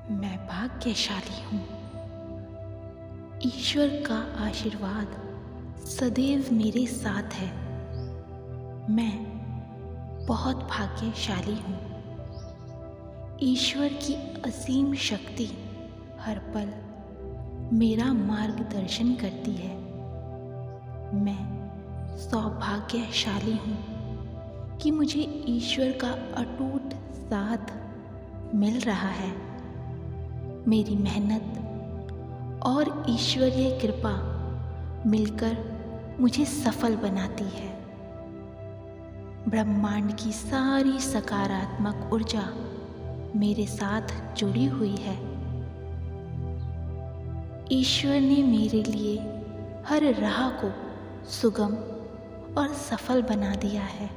मैं भाग्यशाली हूँ। ईश्वर का आशीर्वाद सदैव मेरे साथ है। मैं बहुत भाग्यशाली हूँ। ईश्वर की असीम शक्ति हर पल मेरा मार्गदर्शन करती है। मैं सौभाग्यशाली हूँ कि मुझे ईश्वर का अटूट साथ मिल रहा है। मेरी मेहनत और ईश्वरीय कृपा मिलकर मुझे सफल बनाती है। ब्रह्मांड की सारी सकारात्मक ऊर्जा मेरे साथ जुड़ी हुई है। ईश्वर ने मेरे लिए हर राह को सुगम और सफल बना दिया है।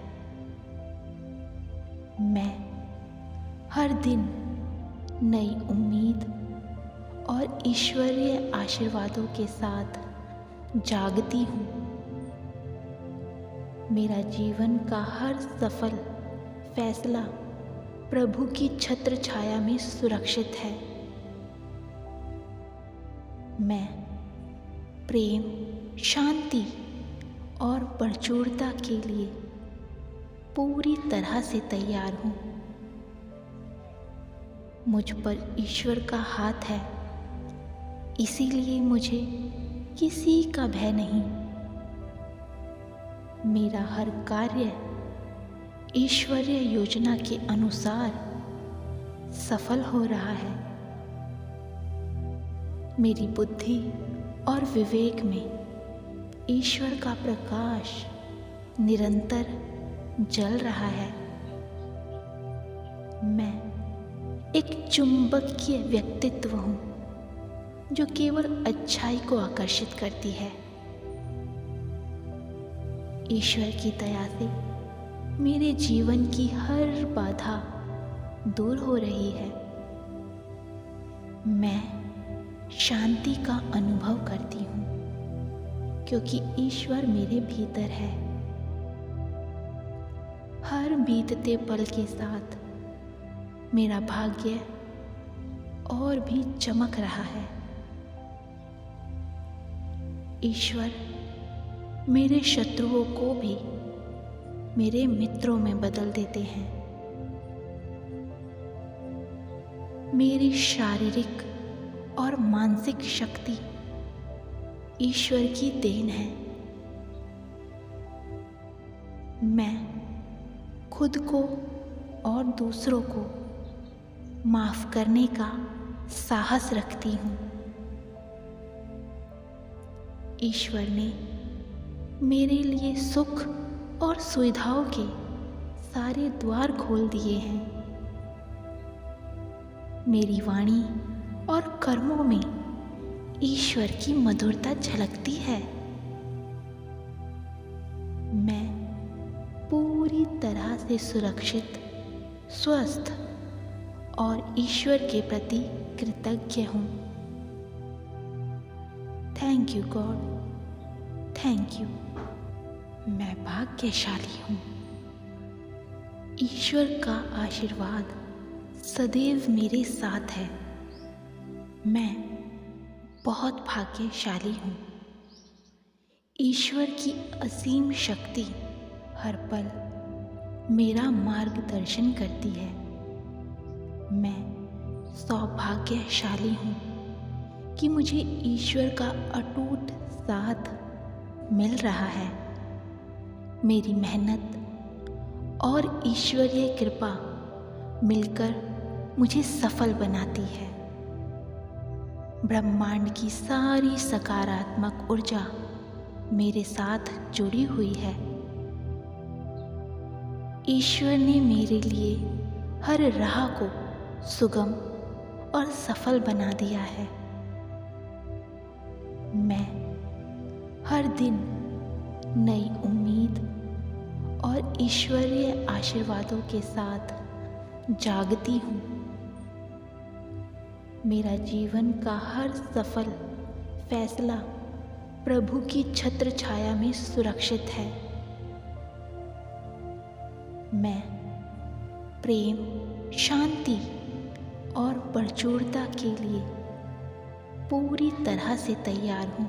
मैं हर दिन नई उम्मीद और ईश्वरीय आशीर्वादों के साथ जागती हूँ। मेरा जीवन का हर सफल फैसला प्रभु की छत्र छाया में सुरक्षित है। मैं प्रेम, शांति और प्रचुरता के लिए पूरी तरह से तैयार हूँ। मुझ पर ईश्वर का हाथ है, इसीलिए मुझे किसी का भय नहीं। मेरा हर कार्य ईश्वरीय योजना के अनुसार सफल हो रहा है। मेरी बुद्धि और विवेक में ईश्वर का प्रकाश निरंतर जल रहा है। मैं एक चुंबकीय व्यक्तित्व हूँ जो केवल अच्छाई को आकर्षित करती है। ईश्वर की दया से मेरे जीवन की हर बाधा दूर हो रही है। मैं शांति का अनुभव करती हूँ क्योंकि ईश्वर मेरे भीतर है। हर बीतते पल के साथ मेरा भाग्य और भी चमक रहा है। ईश्वर मेरे शत्रुओं को भी मेरे मित्रों में बदल देते हैं। मेरी शारीरिक और मानसिक शक्ति ईश्वर की देन है। मैं खुद को और दूसरों को माफ करने का साहस रखती हूँ। ईश्वर ने मेरे लिए सुख और सुविधाओं के सारे द्वार खोल दिए हैं। मेरी वाणी और कर्मों में ईश्वर की मधुरता झलकती है। मैं पूरी तरह से सुरक्षित, स्वस्थ और ईश्वर के प्रति कृतज्ञ हूँ। Thank you God, thank you. मैं भाग्यशाली हूँ। ईश्वर का आशीर्वाद सदैव मेरे साथ है। मैं बहुत भाग्यशाली हूँ। ईश्वर की असीम शक्ति हर पल मेरा मार्गदर्शन करती है। मैं सौभाग्यशाली हूँ कि मुझे ईश्वर का अटूट साथ मिल रहा है। मेरी मेहनत और ईश्वरीय कृपा मिलकर मुझे सफल बनाती है। ब्रह्मांड की सारी सकारात्मक ऊर्जा मेरे साथ जुड़ी हुई है। ईश्वर ने मेरे लिए हर राह को सुगम और सफल बना दिया है। मैं हर दिन नई उम्मीद और ईश्वरीय आशीर्वादों के साथ जागती हूँ। मेरा जीवन का हर सफल फैसला प्रभु की छत्र छाया में सुरक्षित है। मैं प्रेम, शांति और प्रचुरता के लिए पूरी तरह से तैयार हूँ।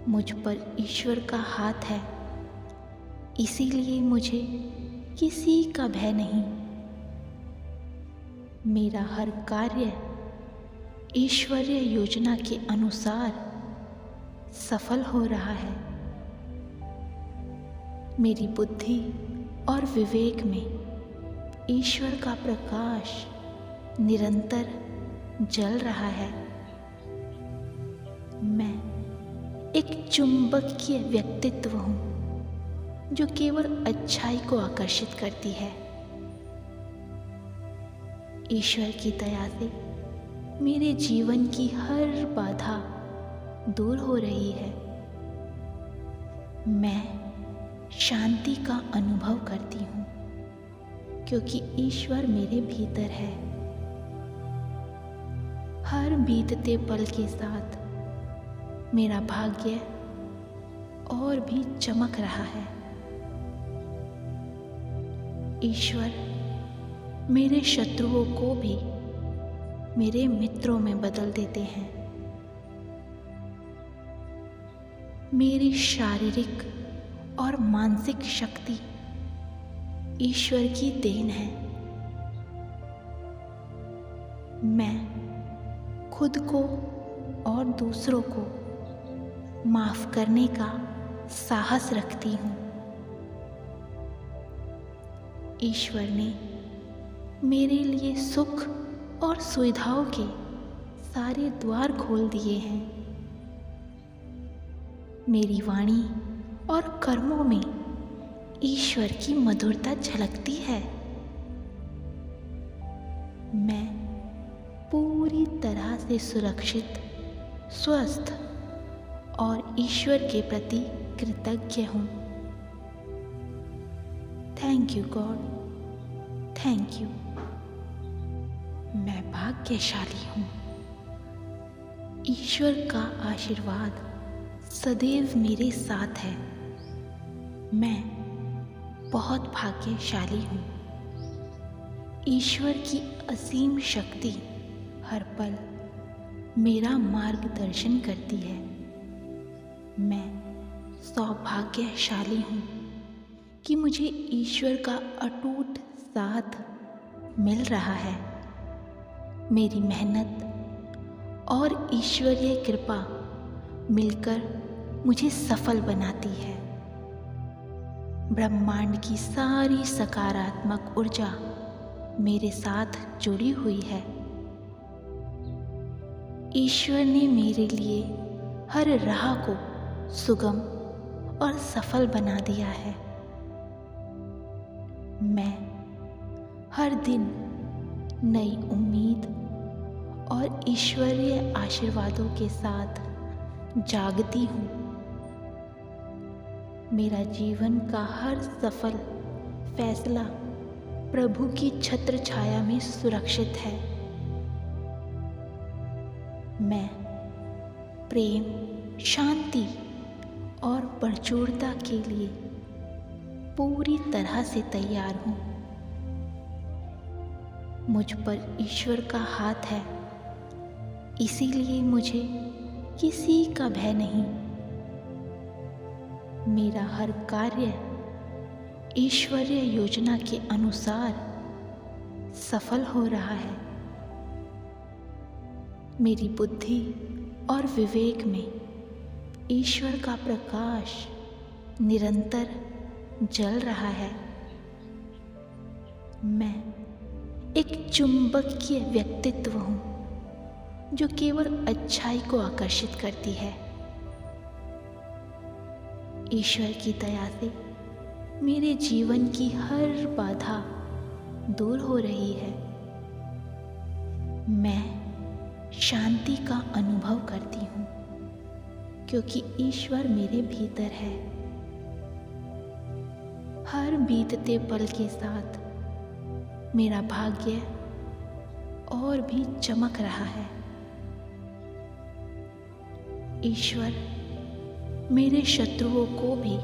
मुझ पर ईश्वर का हाथ है, इसीलिए मुझे किसी का भय नहीं। मेरा हर कार्य ईश्वरीय योजना के अनुसार सफल हो रहा है। मेरी बुद्धि और विवेक में ईश्वर का प्रकाश निरंतर जल रहा है। मैं एक चुंबकीय व्यक्तित्व हूँ जो केवल अच्छाई को आकर्षित करती है। ईश्वर की दया से मेरे जीवन की हर बाधा दूर हो रही है। मैं शांति का अनुभव करती हूँ क्योंकि ईश्वर मेरे भीतर है। हर बीतते पल के साथ मेरा भाग्य और भी चमक रहा है। ईश्वर मेरे शत्रुओं को भी मेरे मित्रों में बदल देते हैं। मेरी शारीरिक और मानसिक शक्ति ईश्वर की देन है। मैं खुद को और दूसरों को माफ करने का साहस रखती हूँ। ईश्वर ने मेरे लिए सुख और सुविधाओं के सारे द्वार खोल दिए हैं। मेरी वाणी और कर्मों में ईश्वर की मधुरता झलकती है। मैं पूरी तरह से सुरक्षित, स्वस्थ और ईश्वर के प्रति कृतज्ञ हूँ। Thank you God, thank you. मैं भाग्यशाली हूँ। ईश्वर का आशीर्वाद सदैव मेरे साथ है। मैं बहुत भाग्यशाली हूँ। ईश्वर की असीम शक्ति हर पल मेरा मार्गदर्शन करती है। मैं सौभाग्यशाली हूँ कि मुझे ईश्वर का अटूट साथ मिल रहा है। मेरी मेहनत और ईश्वरीय कृपा मिलकर मुझे सफल बनाती है। ब्रह्मांड की सारी सकारात्मक ऊर्जा मेरे साथ जुड़ी हुई है। ईश्वर ने मेरे लिए हर राह को सुगम और सफल बना दिया है। मैं हर दिन नई उम्मीद और ईश्वरीय आशीर्वादों के साथ जागती हूँ। मेरा जीवन का हर सफल फैसला प्रभु की छत्र छाया में सुरक्षित है। मैं प्रेम, शांति और प्रचुरता के लिए पूरी तरह से तैयार हूँ। मुझ पर ईश्वर का हाथ है, इसीलिए मुझे किसी का भय नहीं। मेरा हर कार्य ईश्वरीय योजना के अनुसार सफल हो रहा है। मेरी बुद्धि और विवेक में ईश्वर का प्रकाश निरंतर जल रहा है। मैं एक चुंबकीय व्यक्तित्व हूँ जो केवल अच्छाई को आकर्षित करती है। ईश्वर की दया से मेरे जीवन की हर बाधा दूर हो रही है। मैं शांति का अनुभव करती हूँ क्योंकि ईश्वर मेरे भीतर है। हर बीतते पल के साथ मेरा भाग्य और भी चमक रहा है। ईश्वर मेरे शत्रुओं को भी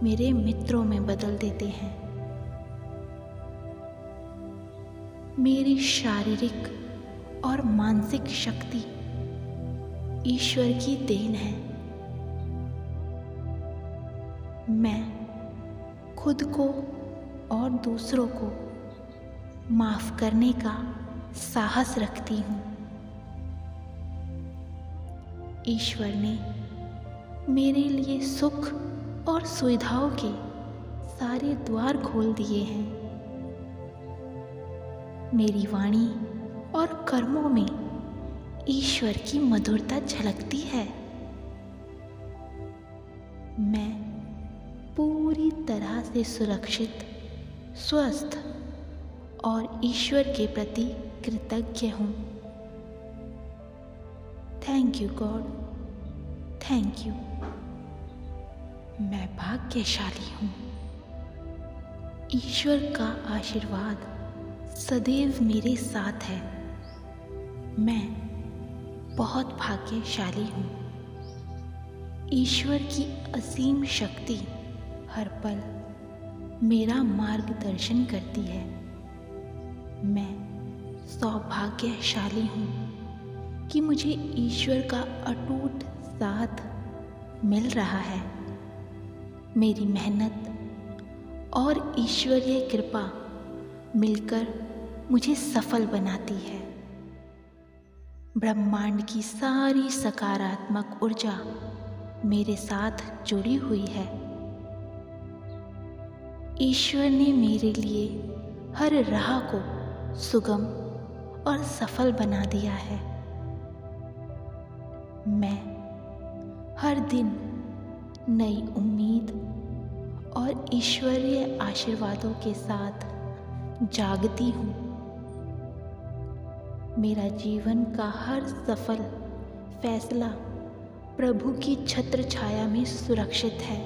मेरे मित्रों में बदल देते हैं। मेरी शारीरिक और मानसिक शक्ति ईश्वर की देन है। मैं खुद को और दूसरों को माफ करने का साहस रखती हूँ। ईश्वर ने मेरे लिए सुख और सुविधाओं के सारे द्वार खोल दिए हैं। मेरी वाणी और कर्मों में ईश्वर की मधुरता झलकती है। मैं पूरी तरह से सुरक्षित, स्वस्थ और ईश्वर के प्रति कृतज्ञ हूँ। Thank you God, thank you. मैं भाग्यशाली हूँ। ईश्वर का आशीर्वाद सदैव मेरे साथ है। मैं बहुत भाग्यशाली हूँ। ईश्वर की असीम शक्ति हर पल मेरा मार्गदर्शन करती है। मैं सौभाग्यशाली हूँ कि मुझे ईश्वर का अटूट साथ मिल रहा है। मेरी मेहनत और ईश्वरीय कृपा मिलकर मुझे सफल बनाती है। ब्रह्मांड की सारी सकारात्मक ऊर्जा मेरे साथ जुड़ी हुई है। ईश्वर ने मेरे लिए हर राह को सुगम और सफल बना दिया है। मैं हर दिन नई उम्मीद और ईश्वरीय आशीर्वादों के साथ जागती हूँ। मेरा जीवन का हर सफल फैसला प्रभु की छत्र छाया में सुरक्षित है।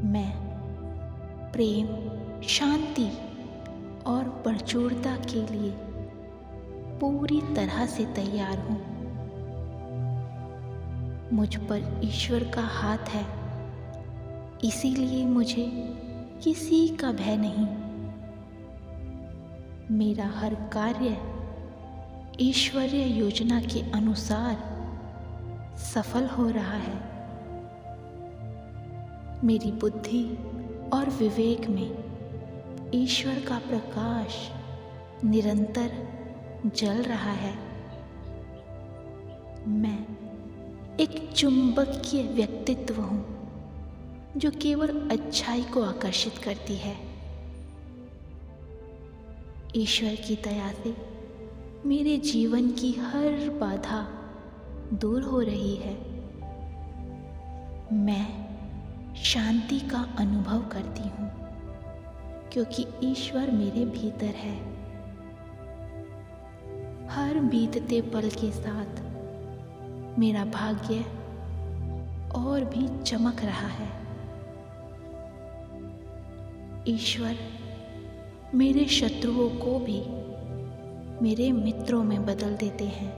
मैं प्रेम, शांति और प्रचुरता के लिए पूरी तरह से तैयार हूँ। मुझ पर ईश्वर का हाथ है, इसीलिए मुझे किसी का भय नहीं। मेरा हर कार्य ईश्वरीय योजना के अनुसार सफल हो रहा है। मेरी बुद्धि और विवेक में ईश्वर का प्रकाश निरंतर जल रहा है। मैं एक चुंबकीय व्यक्तित्व हूँ जो केवल अच्छाई को आकर्षित करती है। ईश्वर की दया से मेरे जीवन की हर बाधा दूर हो रही है। मैं शांति का अनुभव करती हूँ क्योंकि ईश्वर मेरे भीतर है। हर बीतते पल के साथ मेरा भाग्य और भी चमक रहा है। ईश्वर मेरे शत्रुओं को भी मेरे मित्रों में बदल देते हैं।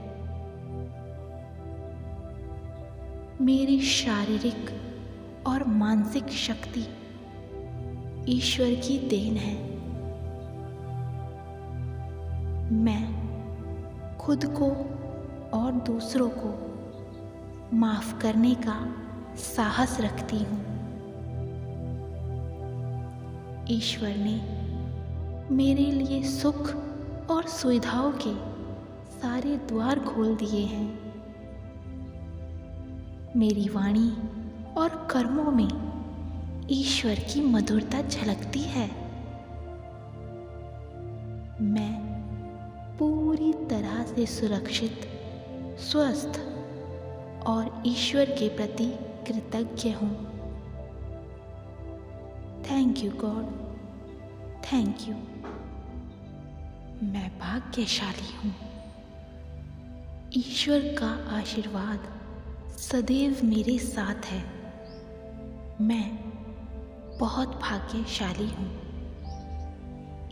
मेरी शारीरिक और मानसिक शक्ति ईश्वर की देन है। मैं खुद को और दूसरों को माफ करने का साहस रखती हूँ। ईश्वर ने मेरे लिए सुख और सुविधाओं के सारे द्वार खोल दिए हैं। मेरी वाणी और कर्मों में ईश्वर की मधुरता झलकती है। मैं पूरी तरह से सुरक्षित, स्वस्थ और ईश्वर के प्रति कृतज्ञ हूँ। Thank you God, thank you. मैं भाग्यशाली हूँ। ईश्वर का आशीर्वाद सदैव मेरे साथ है। मैं बहुत भाग्यशाली हूँ।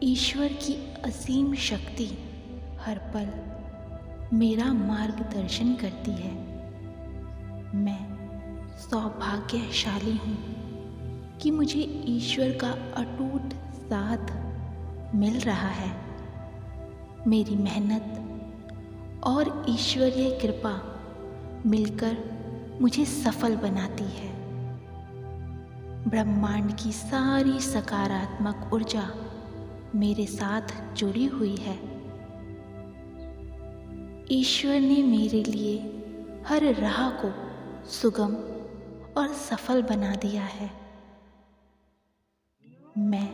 ईश्वर की असीम शक्ति हर पल मेरा मार्गदर्शन करती है। मैं सौभाग्यशाली हूँ कि मुझे ईश्वर का अटूट साथ मिल रहा है। मेरी मेहनत और ईश्वरीय कृपा मिलकर मुझे सफल बनाती है। ब्रह्मांड की सारी सकारात्मक ऊर्जा मेरे साथ जुड़ी हुई है। ईश्वर ने मेरे लिए हर राह को सुगम और सफल बना दिया है। मैं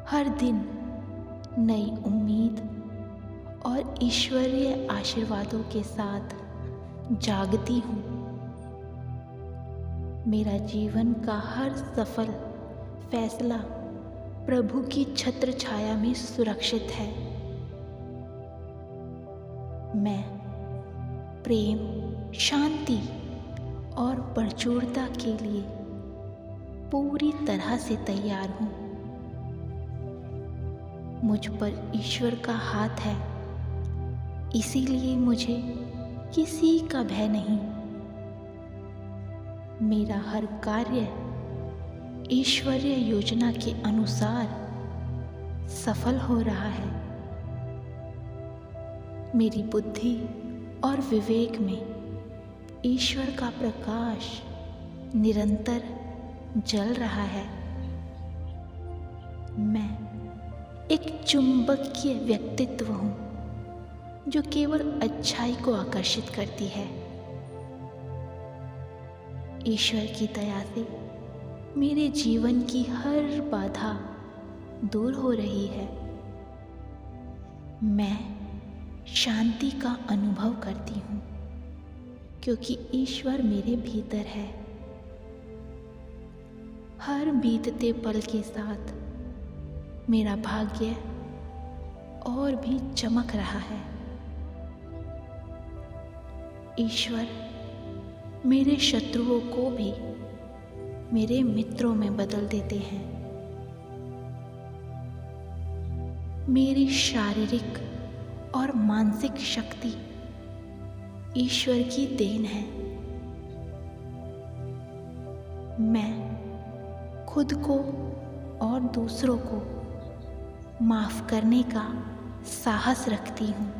हर दिन नई उम्मीद और ईश्वरीय आशीर्वादों के साथ जागती हूँ। मेरा जीवन का हर सफल फैसला प्रभु की छत्र छाया में सुरक्षित है। मैं प्रेम, शांति और प्रचुरता के लिए पूरी तरह से तैयार हूँ। मुझ पर ईश्वर का हाथ है, इसीलिए मुझे किसी का भय नहीं। मेरा हर कार्य ईश्वरीय योजना के अनुसार सफल हो रहा है। मेरी बुद्धि और विवेक में ईश्वर का प्रकाश निरंतर जल रहा है। मैं एक चुंबकीय व्यक्तित्व हूँ जो केवल अच्छाई को आकर्षित करती है। ईश्वर की दया से मेरे जीवन की हर बाधा दूर हो रही है। मैं शांति का अनुभव करती हूँ क्योंकि ईश्वर मेरे भीतर है। हर बीतते पल के साथ मेरा भाग्य और भी चमक रहा है। ईश्वर मेरे शत्रुओं को भी मेरे मित्रों में बदल देते हैं। मेरी शारीरिक और मानसिक शक्ति ईश्वर की देन है। मैं खुद को और दूसरों को माफ करने का साहस रखती हूँ।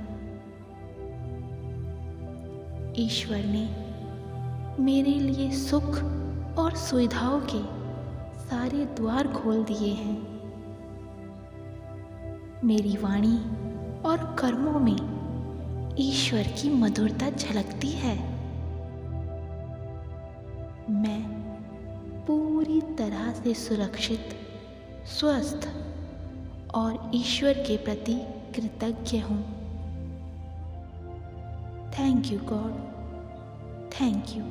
ईश्वर ने मेरे लिए सुख और सुविधाओं के सारे द्वार खोल दिए हैं। मेरी वाणी और कर्मों में ईश्वर की मधुरता झलकती है। मैं पूरी तरह से सुरक्षित, स्वस्थ और ईश्वर के प्रति कृतज्ञ हूँ। Thank you God, thank you.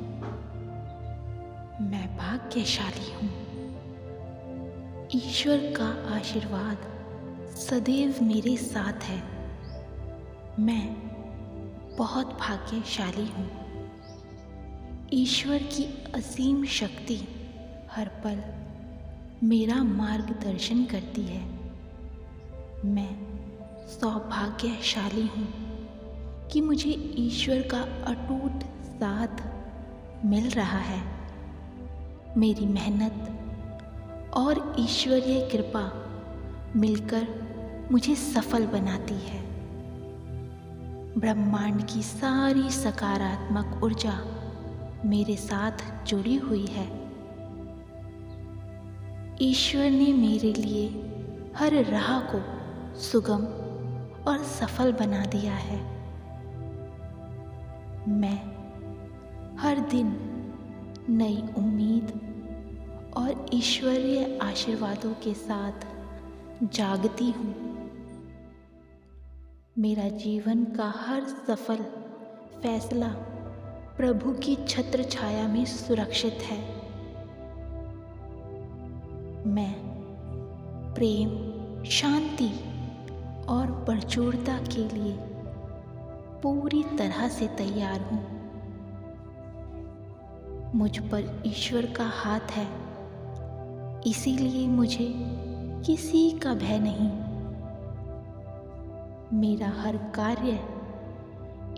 मैं भाग्यशाली हूँ। ईश्वर का आशीर्वाद सदैव मेरे साथ है। मैं बहुत भाग्यशाली हूँ। ईश्वर की असीम शक्ति हर पल मेरा मार्गदर्शन करती है। मैं सौभाग्यशाली हूँ कि मुझे ईश्वर का अटूट साथ मिल रहा है। मेरी मेहनत और ईश्वरीय कृपा मिलकर मुझे सफल बनाती है। ब्रह्मांड की सारी सकारात्मक ऊर्जा मेरे साथ जुड़ी हुई है। ईश्वर ने मेरे लिए हर राह को सुगम और सफल बना दिया है। मैं हर दिन नई उम्मीद और ईश्वरीय आशीर्वादों के साथ जागती हूँ। मेरा जीवन का हर सफल फैसला प्रभु की छत्र छाया में सुरक्षित है। मैं प्रेम, शांति और प्रचुरता के लिए पूरी तरह से तैयार हूँ। मुझ पर ईश्वर का हाथ है, इसीलिए मुझे किसी का भय नहीं। मेरा हर कार्य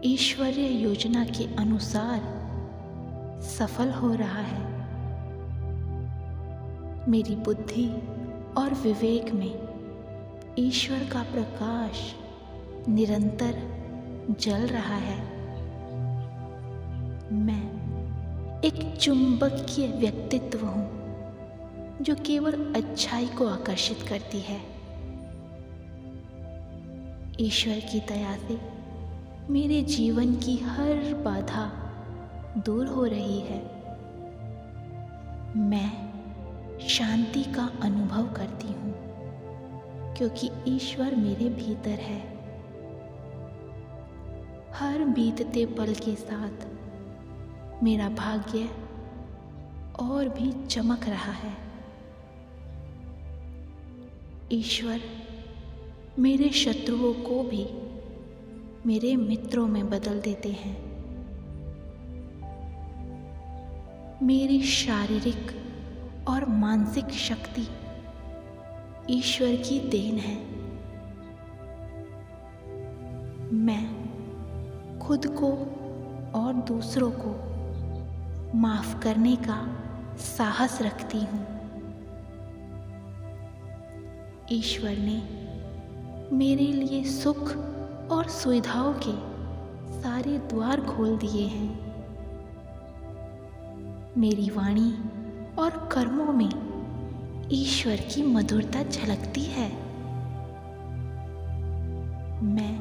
ईश्वरीय योजना के अनुसार सफल हो रहा है। मेरी बुद्धि और विवेक में ईश्वर का प्रकाश निरंतर जल रहा है। मैं एक चुंबकीय व्यक्तित्व हूँ जो केवल अच्छाई को आकर्षित करती है। ईश्वर की दया से मेरे जीवन की हर बाधा दूर हो रही है। मैं शांति का अनुभव करती हूँ क्योंकि ईश्वर मेरे भीतर है। हर बीतते पल के साथ मेरा भाग्य और भी चमक रहा है। ईश्वर मेरे शत्रुओं को भी मेरे मित्रों में बदल देते हैं। मेरी शारीरिक और मानसिक शक्ति ईश्वर की देन है। मैं खुद को और दूसरों को माफ करने का साहस रखती हूँ। ईश्वर ने मेरे लिए सुख और सुविधाओं के सारे द्वार खोल दिए हैं। मेरी वाणी और कर्मों में ईश्वर की मधुरता झलकती है। मैं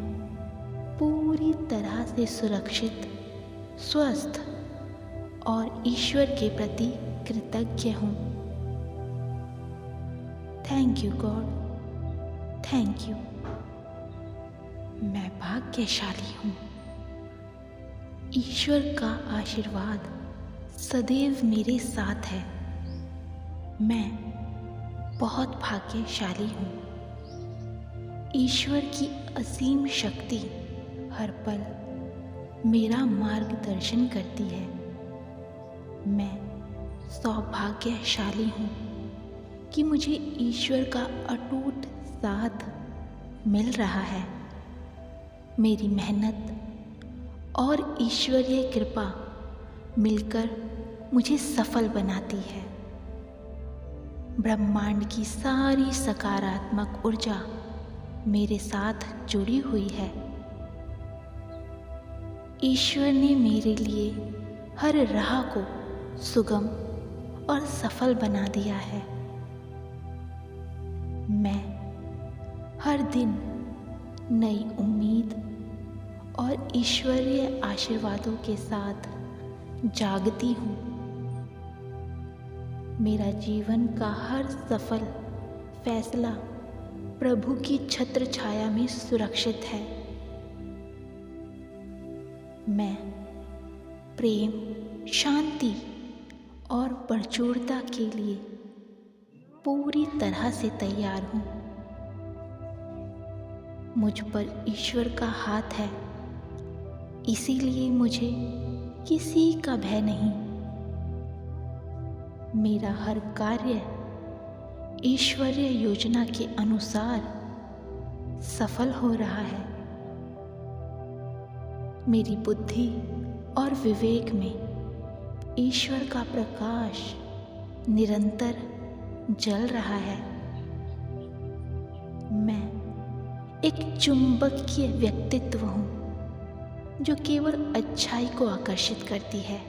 पूरी तरह से सुरक्षित, स्वस्थ और ईश्वर के प्रति कृतज्ञ हूँ। Thank you God, thank you. मैं भाग्यशाली हूँ। ईश्वर का आशीर्वाद सदैव मेरे साथ है। मैं बहुत भाग्यशाली हूँ। ईश्वर की असीम शक्ति हर पल मेरा मार्गदर्शन करती है। मैं सौभाग्यशाली हूँ कि मुझे ईश्वर का अटूट साथ मिल रहा है। मेरी मेहनत और ईश्वरीय कृपा मिलकर मुझे सफल बनाती है। ब्रह्मांड की सारी सकारात्मक ऊर्जा मेरे साथ जुड़ी हुई है। ईश्वर ने मेरे लिए हर राह को सुगम और सफल बना दिया है। मैं हर दिन नई उम्मीद और ईश्वरीय आशीर्वादों के साथ जागती हूँ। मेरा जीवन का हर सफल फैसला प्रभु की छत्र छाया में सुरक्षित है। मैं प्रेम, शांति और प्रचुरता के लिए पूरी तरह से तैयार हूँ। मुझ पर ईश्वर का हाथ है, इसीलिए मुझे किसी का भय नहीं। मेरा हर कार्य ईश्वरीय योजना के अनुसार सफल हो रहा है। मेरी बुद्धि और विवेक में ईश्वर का प्रकाश निरंतर जल रहा है। मैं एक चुंबकीय व्यक्तित्व हूँ जो केवल अच्छाई को आकर्षित करती है।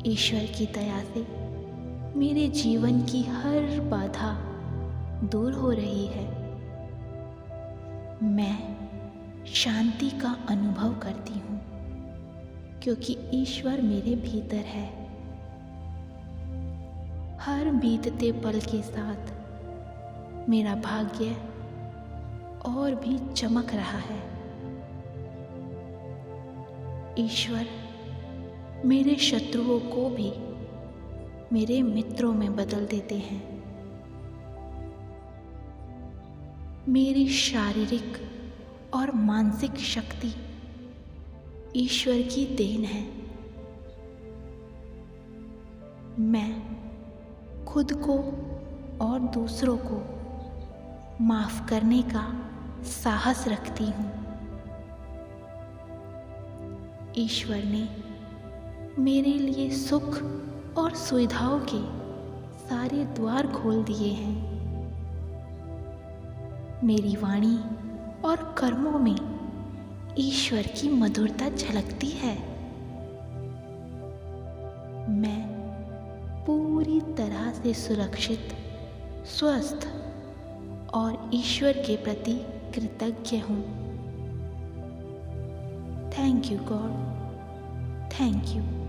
ईश्वर की दया से मेरे जीवन की हर बाधा दूर हो रही है। मैं शांति का अनुभव करती हूँ क्योंकि ईश्वर मेरे भीतर है। हर बीतते पल के साथ मेरा भाग्य और भी चमक रहा है। ईश्वर मेरे शत्रुओं को भी मेरे मित्रों में बदल देते हैं। मेरी शारीरिक और मानसिक शक्ति ईश्वर की देन है। मैं खुद को और दूसरों को माफ करने का साहस रखती हूँ। ईश्वर ने मेरे लिए सुख और सुविधाओं के सारे द्वार खोल दिए हैं। मेरी वाणी और कर्मों में ईश्वर की मधुरता झलकती है। मैं पूरी तरह से सुरक्षित, स्वस्थ और ईश्वर के प्रति कृतज्ञ हूँ। Thank you God, thank you.